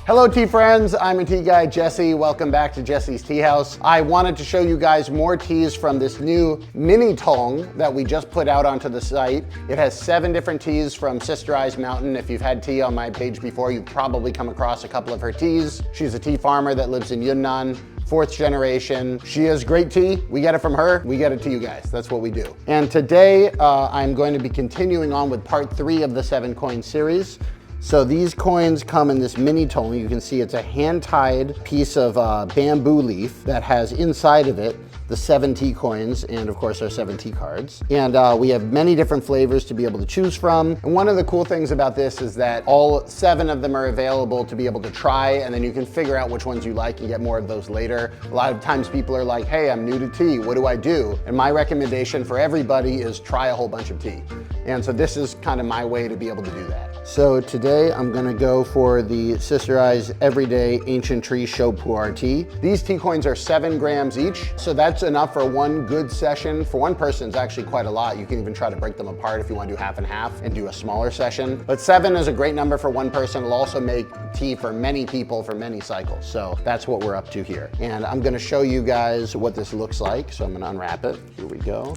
Hello tea friends, I'm a tea guy, Jesse. Welcome back to Jesse's Tea House. I wanted to show you guys more teas from this new Mini Tong that we just put out onto the site. It has 7 different teas from Sister I's Mountain. If you've had tea on my page before, you've probably come across a couple of her teas. She's a tea farmer that lives in Yunnan. 4th generation. She has great tea. We get it from her. We get it to you guys. That's what we do. And today I'm going to be continuing on with part 3 of the 7 coin series. So these coins come in this Mini Tong. You can see it's a hand-tied piece of bamboo leaf that has inside of it the 7 tea coins and of course our 7 tea cards. And we have many different flavors to be able to choose from. And one of the cool things about this is that all 7 of them are available to be able to try, and then you can figure out which ones you like and get more of those later. A lot of times people are like, hey, I'm new to tea, what do I do? And my recommendation for everybody is try a whole bunch of tea. And so this is kind of my way to be able to do that. So today I'm gonna go for the Sister I's Everyday Ancient Tree Shou Pu'er Tea. These tea coins are 7 grams each, so that's enough for one good session. For one person, it's actually quite a lot. You can even try to break them apart if you want to do half and half and do a smaller session. But 7 is a great number for one person. It'll also make tea for many people for many cycles. So that's what we're up to here. And I'm gonna show you guys what this looks like. So I'm gonna unwrap it. Here we go.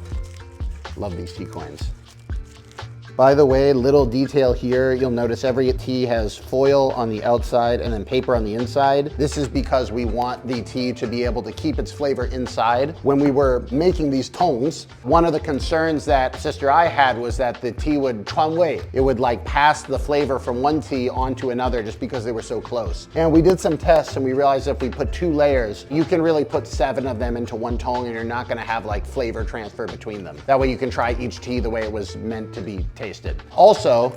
Love these tea coins. By the way, little detail here, you'll notice every tea has foil on the outside and then paper on the inside. This is because we want the tea to be able to keep its flavor inside. When we were making these tongs, one of the concerns that Sister I had was that the tea would 传味. It would like pass the flavor from one tea onto another just because they were so close. And we did some tests and we realized if we put 2 layers, you can really put 7 of them into one tong and you're not gonna have like flavor transfer between them. That way you can try each tea the way it was meant to be tasted. Also,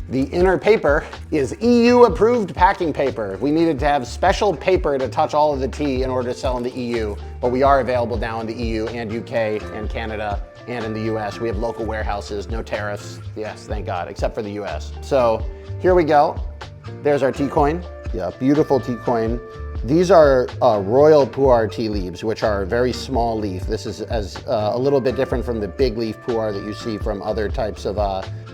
the inner paper is EU approved packing paper. We needed to have special paper to touch all of the tea in order to sell in the EU, but we are available now in the EU and UK and Canada and in the US. We have local warehouses, no tariffs. Yes, thank God, except for the US. So here we go. There's our tea coin. Yeah, beautiful tea coin. These are royal pu'er tea leaves, which are a very small leaf. This is a little bit different from the big leaf pu'er that you see from other types of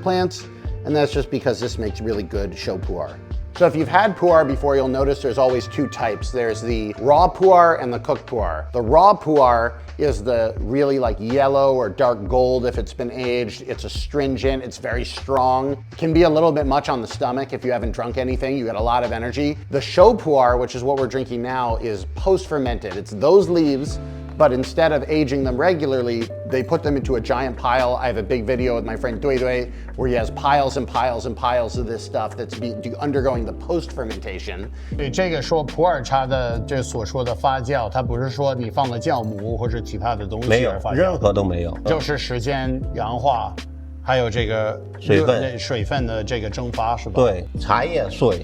plants. And that's just because this makes really good Shou Pu'er. So if you've had pu'er before, you'll notice there's always 2 types. There's the raw pu'er and the cooked pu'er. The raw pu'er is the really like yellow or dark gold if it's been aged. It's astringent, it's very strong. It can be a little bit much on the stomach if you haven't drunk anything, you get a lot of energy. The Shou Pu'er, which is what we're drinking now, is post-fermented. It's those leaves, but instead of aging them regularly, they put them into a giant pile. I have a big video with my friend Dui Dui where he has piles and piles and piles of this stuff that's undergoing the post-fermentation. 对这个说普洱茶的这所说的发酵，它不是说你放了酵母或者其他的东西没有而发酵，任何都没有，就是时间氧化，还有这个水分的这个蒸发是吧？对，茶叶水，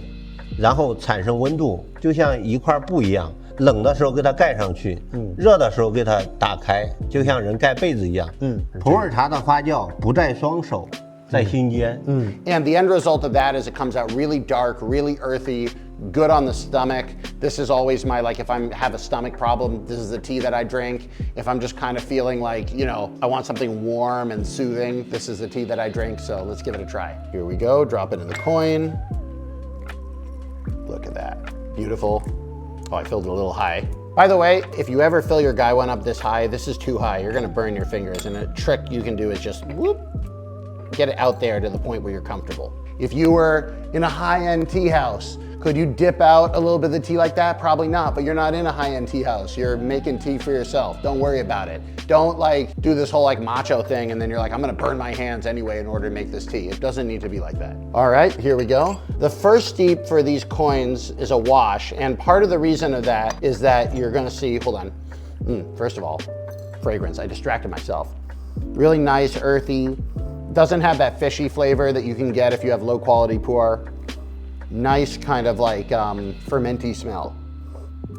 然后产生温度，就像一块布一样。冷的时候给它盖上去，热的时候给它打开，就像人盖被子一样。普洱茶的发酵不在双手，在心间。And the end result of that is it comes out really dark, really earthy, good on the stomach. This is always my, like if I have a stomach problem, this is the tea that I drink. If I'm just kind of feeling like, you know, I want something warm and soothing, this is the tea that I drink. So let's give it a try. Here we go, drop it in the coin. Look at that, beautiful. Oh, I filled it a little high. By the way, if you ever fill your gaiwan up this high, this is too high. You're gonna burn your fingers, and a trick you can do is just whoop, get it out there to the point where you're comfortable. If you were in a high-end tea house, could you dip out a little bit of the tea like that? Probably not, but you're not in a high-end tea house. You're making tea for yourself. Don't worry about it. Don't like do this whole like macho thing and then you're like, I'm gonna burn my hands anyway in order to make this tea. It doesn't need to be like that. All right, here we go. The first steep for these coins is a wash, and part of the reason of that is that you're gonna see, hold on. First of all, fragrance, I distracted myself. Really nice, earthy. Doesn't have that fishy flavor that you can get if you have low quality pu'er. Nice kind of like fermenty smell.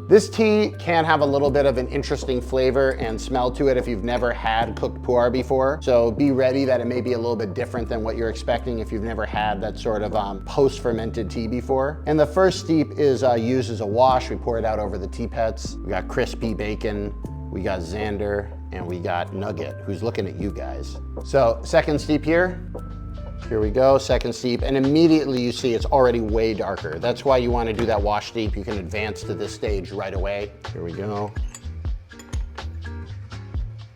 This tea can have a little bit of an interesting flavor and smell to it if you've never had cooked pu'er before. So be ready that it may be a little bit different than what you're expecting if you've never had that sort of post-fermented tea before. And the first steep is used as a wash. We pour it out over the tea pets. We got crispy bacon. We got Xander. And we got Nugget, who's looking at you guys. So second steep here. Here we go, second steep, and immediately you see it's already way darker. That's why you want to do that wash steep. You can advance to this stage right away. Here we go.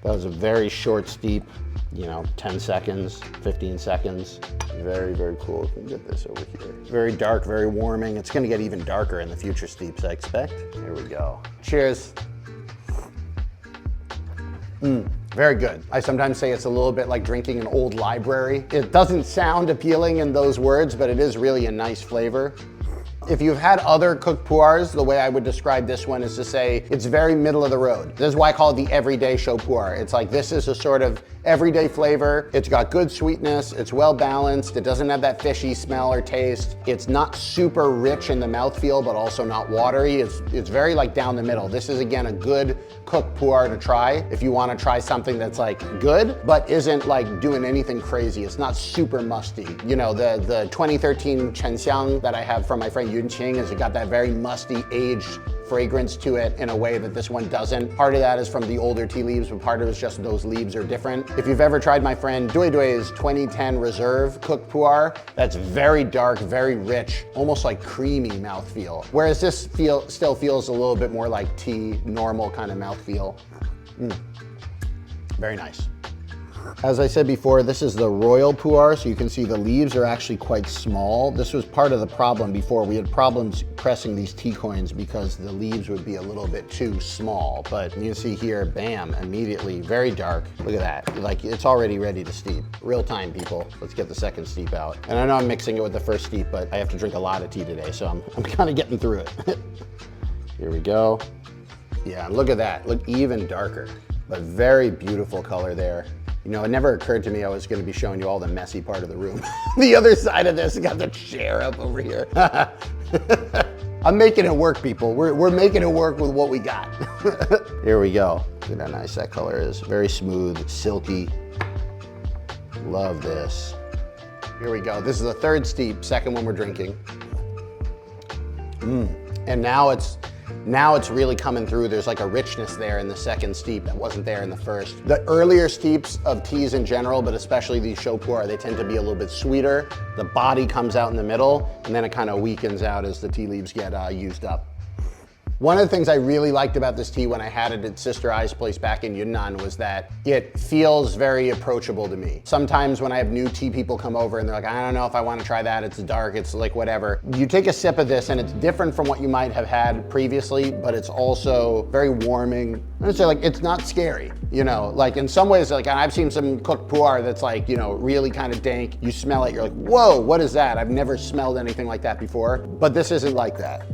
That was a very short steep, you know, 10 seconds, 15 seconds. Very, very cool. Let me get this over here. Very dark, very warming. It's gonna get even darker in the future steeps, I expect. Here we go. Cheers. Very good. I sometimes say it's a little bit like drinking an old library. It doesn't sound appealing in those words, but it is really a nice flavor. If you've had other cooked pu'ers, the way I would describe this one is to say it's very middle of the road. This is why I call it the everyday Shou Pu'er. It's like this is a sort of everyday flavor. It's got good sweetness. It's well balanced. It doesn't have that fishy smell or taste. It's not super rich in the mouthfeel, but also not watery. It's very like down the middle. This is again a good cooked pu'er to try if you want to try something that's like good, but isn't like doing anything crazy. It's not super musty. You know, the 2013 Chenxiang that I have from my friend Yunqing is it got that very musty aged fragrance to it in a way that this one doesn't. Part of that is from the older tea leaves, but part of it is just those leaves are different. If you've ever tried my friend Duidui's 2010 Reserve cooked pu'er, that's very dark, very rich, almost like creamy mouthfeel. Whereas this still feels a little bit more like tea, normal kind of mouthfeel. Very nice. As I said before, this is the royal pu'er, so you can see the leaves are actually quite small. This was part of the problem before. We had problems pressing these tea coins because the leaves would be a little bit too small. But you can see here, bam, immediately, very dark. Look at that, like it's already ready to steep. Real time, people. Let's get the second steep out. And I know I'm mixing it with the first steep, but I have to drink a lot of tea today, so I'm kind of getting through it. Here we go. Yeah, look at that, look even darker, but very beautiful color there. You know, it never occurred to me I was gonna be showing you all the messy part of the room. The other side of this, got the chair up over here. I'm making it work, people. We're making it work with what we got. Here we go. Look at how nice that color is. Very smooth, silky. Love this. Here we go. This is the third steep, second one we're drinking. And now it's really coming through. There's like a richness there in the second steep that wasn't there in the first. The earlier steeps of teas in general, but especially these Shou Pu'er, they tend to be a little bit sweeter. The body comes out in the middle, and then it kind of weakens out as the tea leaves get used up. One of the things I really liked about this tea when I had it at Sister Ai's place back in Yunnan was that it feels very approachable to me. Sometimes when I have new tea people come over and they're like, I don't know if I want to try that, it's dark, it's like whatever. You take a sip of this and it's different from what you might have had previously, but it's also very warming. And it's like, it's not scary, you know, like in some ways, like I've seen some cooked pu'er that's like, you know, really kind of dank. You smell it, you're like, whoa, what is that? I've never smelled anything like that before, but this isn't like that.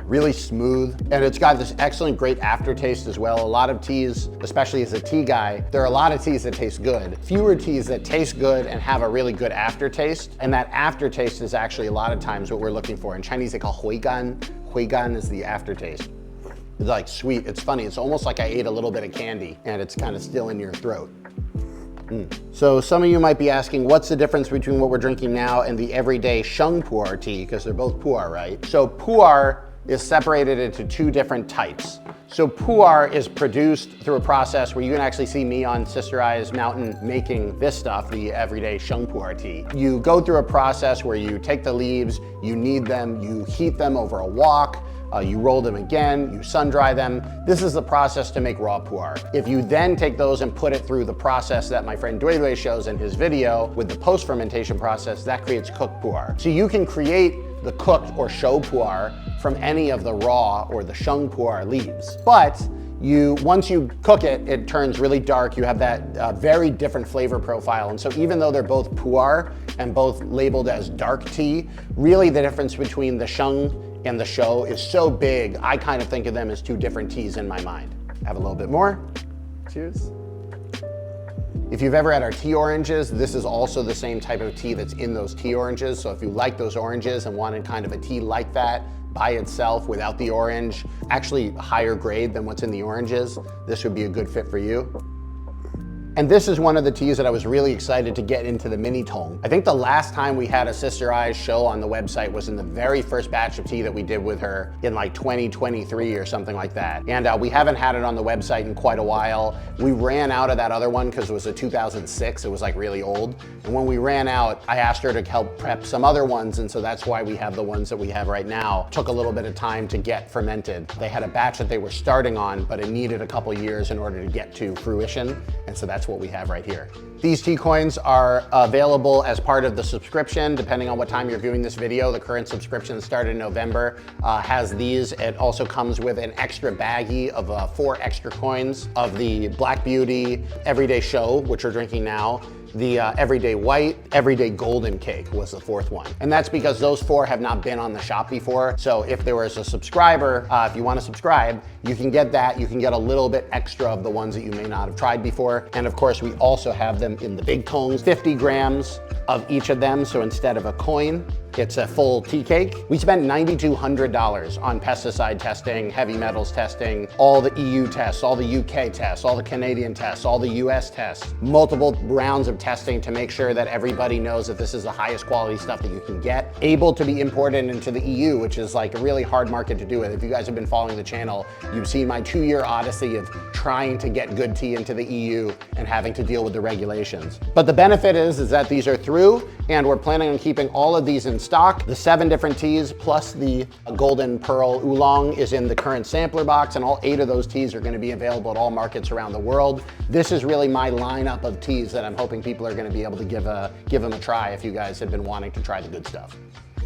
Really smooth, and it's got this excellent, great aftertaste as well. A lot of teas, especially as a tea guy, there are a lot of teas that taste good. Fewer teas that taste good and have a really good aftertaste, and that aftertaste is actually a lot of times what we're looking for. In Chinese, they call huigan. Huigan is the aftertaste. It's like sweet, it's funny. It's almost like I ate a little bit of candy, and it's kind of still in your throat. So some of you might be asking, what's the difference between what we're drinking now and the everyday Shou Pu'er tea, because they're both pu'er, right? So pu'er is separated into two different types. So pu'er is produced through a process where you can actually see me on Sister Ai's mountain making this stuff, the everyday Shou Pu'er tea. You go through a process where you take the leaves, you knead them, you heat them over a wok, you roll them again, you sun dry them. This is the process to make raw pu'er. If you then take those and put it through the process that my friend Duidui shows in his video with the post-fermentation process, that creates cooked pu'er. So you can create the cooked or Shou Pu'er from any of the raw or the Shou Pu'er leaves. But once you cook it, it turns really dark. You have that very different flavor profile. And so even though they're both pu'er and both labeled as dark tea, really the difference between the Shou and the Shou is so big, I kind of think of them as two different teas in my mind. Have a little bit more. Cheers. If you've ever had our tea oranges, this is also the same type of tea that's in those tea oranges. So if you like those oranges and wanted kind of a tea like that by itself without the orange, actually higher grade than what's in the oranges, this would be a good fit for you. And this is one of the teas that I was really excited to get into the Mini Tong. I think the last time we had a Sister Eyes show on the website was in the very first batch of tea that we did with her in like 2023 or something like that. And we haven't had it on the website in quite a while. We ran out of that other one because it was a 2006. It was like really old. And when we ran out, I asked her to help prep some other ones. And so that's why we have the ones that we have right now. Took a little bit of time to get fermented. They had a batch that they were starting on, but it needed a couple years in order to get to fruition. And so that's what we have right here. These tea coins are available as part of the subscription, depending on what time you're viewing this video. The current subscription started in November, has these. It also comes with an extra baggie of 4 extra coins of the Black Beauty Everyday Shou, which we're drinking now. The Everyday White, Everyday Golden Cake was the 4th one. And that's because those 4 have not been on the shop before. So if there was a subscriber, if you want to subscribe, you can get that. You can get a little bit extra of the ones that you may not have tried before. And of course, we also have them in the big tongs, 50 grams of each of them. So instead of a coin, it's a full tea cake. We spent $9,200 on pesticide testing, heavy metals testing, all the EU tests, all the UK tests, all the Canadian tests, all the US tests, multiple rounds of testing to make sure that everybody knows that this is the highest quality stuff that you can get. Able to be imported into the EU, which is like a really hard market to do it. If you guys have been following the channel, you've seen my 2-year odyssey of trying to get good tea into the EU and having to deal with the regulations. But the benefit is that these are through, and we're planning on keeping all of these in stock. The 7 different teas plus the Golden Pearl Oolong is in the current sampler box, and all 8 of those teas are going to be available at all markets around the world. This is really my lineup of teas that I'm hoping people are going to be able to give them a try if you guys have been wanting to try the good stuff.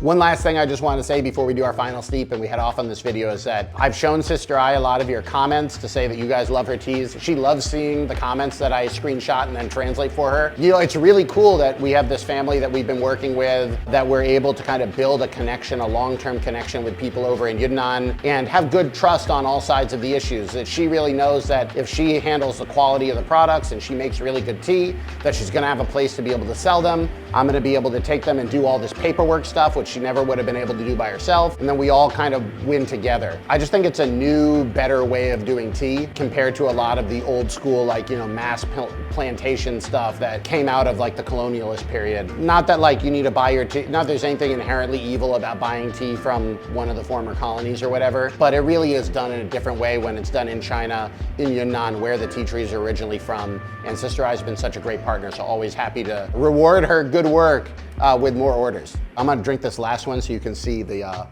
One last thing I just want to say before we do our final steep and we head off on this video is that I've shown Sister Eye a lot of your comments to say that you guys love her teas. She loves seeing the comments that I screenshot and then translate for her. You know, it's really cool that we have this family that we've been working with, that we're able to kind of build a connection, a long-term connection with people over in Yunnan and have good trust on all sides of the issues. That she really knows that if she handles the quality of the products and she makes really good tea, that she's gonna have a place to be able to sell them. I'm gonna be able to take them and do all this paperwork stuff, which she never would have been able to do by herself, and then we all kind of win together. I just think it's a new, better way of doing tea compared to a lot of the old school, like, you know, mass plantation stuff that came out of like the colonialist period. Not that like you need to buy your tea, not that there's anything inherently evil about buying tea from one of the former colonies or whatever, but it really is done in a different way when it's done in China, in Yunnan, where the tea trees are originally from. And Sister Eye's been such a great partner, so always happy to reward her good work with more orders. I'm gonna drink this last one so you can see the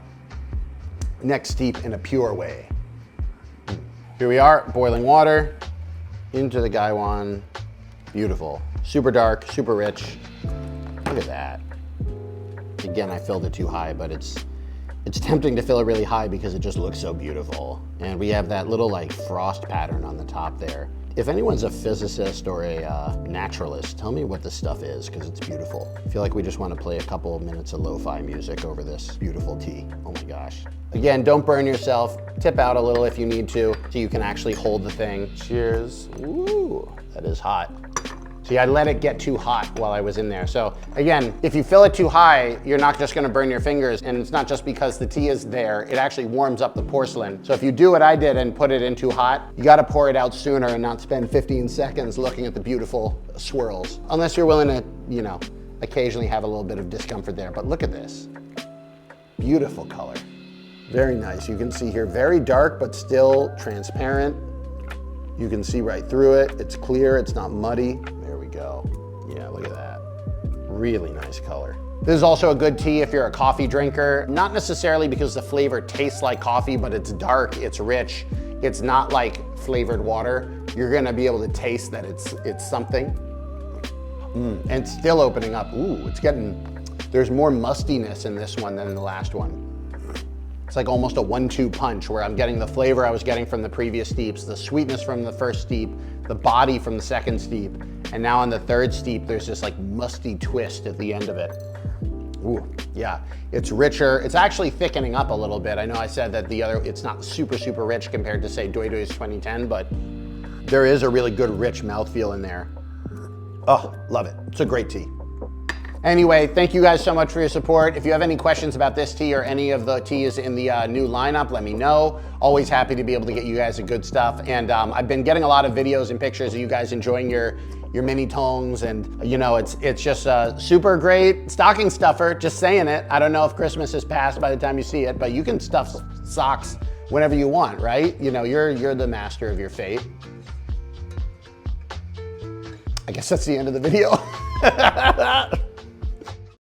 next steep in a pure way. Here we are, boiling water into the gaiwan. Beautiful, super dark, super rich. Look at that. Again, I filled it too high, but it's tempting to fill it really high because it just looks so beautiful. And we have that little like frost pattern on the top there. If anyone's a physicist or a naturalist, tell me what this stuff is, because it's beautiful. I feel like we just want to play a couple of minutes of lo-fi music over this beautiful tea. Oh my gosh. Again, don't burn yourself. Tip out a little if you need to, so you can actually hold the thing. Cheers. Ooh, that is hot. See, I let it get too hot while I was in there. So again, if you fill it too high, you're not just gonna burn your fingers, and it's not just because the tea is there, it actually warms up the porcelain. So if you do what I did and put it in too hot, you gotta pour it out sooner and not spend 15 seconds looking at the beautiful swirls. Unless you're willing to, you know, occasionally have a little bit of discomfort there. But look at this, beautiful color. Very nice, you can see here, very dark, but still transparent. You can see right through it. It's clear, it's not muddy. There we go. Yeah, look at that. Really nice color. This is also a good tea if you're a coffee drinker. Not necessarily because the flavor tastes like coffee, but it's dark, it's rich. It's not like flavored water. You're gonna be able to taste that it's something. And it's still opening up. Ooh, there's more mustiness in this one than in the last one. It's like almost a 1-2 punch where I'm getting the flavor I was getting from the previous steeps, the sweetness from the first steep, the body from the second steep, and now on the third steep, there's this like musty twist at the end of it. Ooh, yeah, it's richer. It's actually thickening up a little bit. I know I said that it's not super, super rich compared to say Doi Doi's 2010, but there is a really good rich mouthfeel in there. Oh, love it. It's a great tea. Anyway, thank you guys so much for your support. If you have any questions about this tea or any of the teas in the new lineup, let me know. Always happy to be able to get you guys the good stuff. And I've been getting a lot of videos and pictures of you guys enjoying your mini tongs, and you know, it's just a super great stocking stuffer, just saying it. I don't know if Christmas has passed by the time you see it, but you can stuff socks whenever you want, right? You know, you're the master of your fate. I guess that's the end of the video.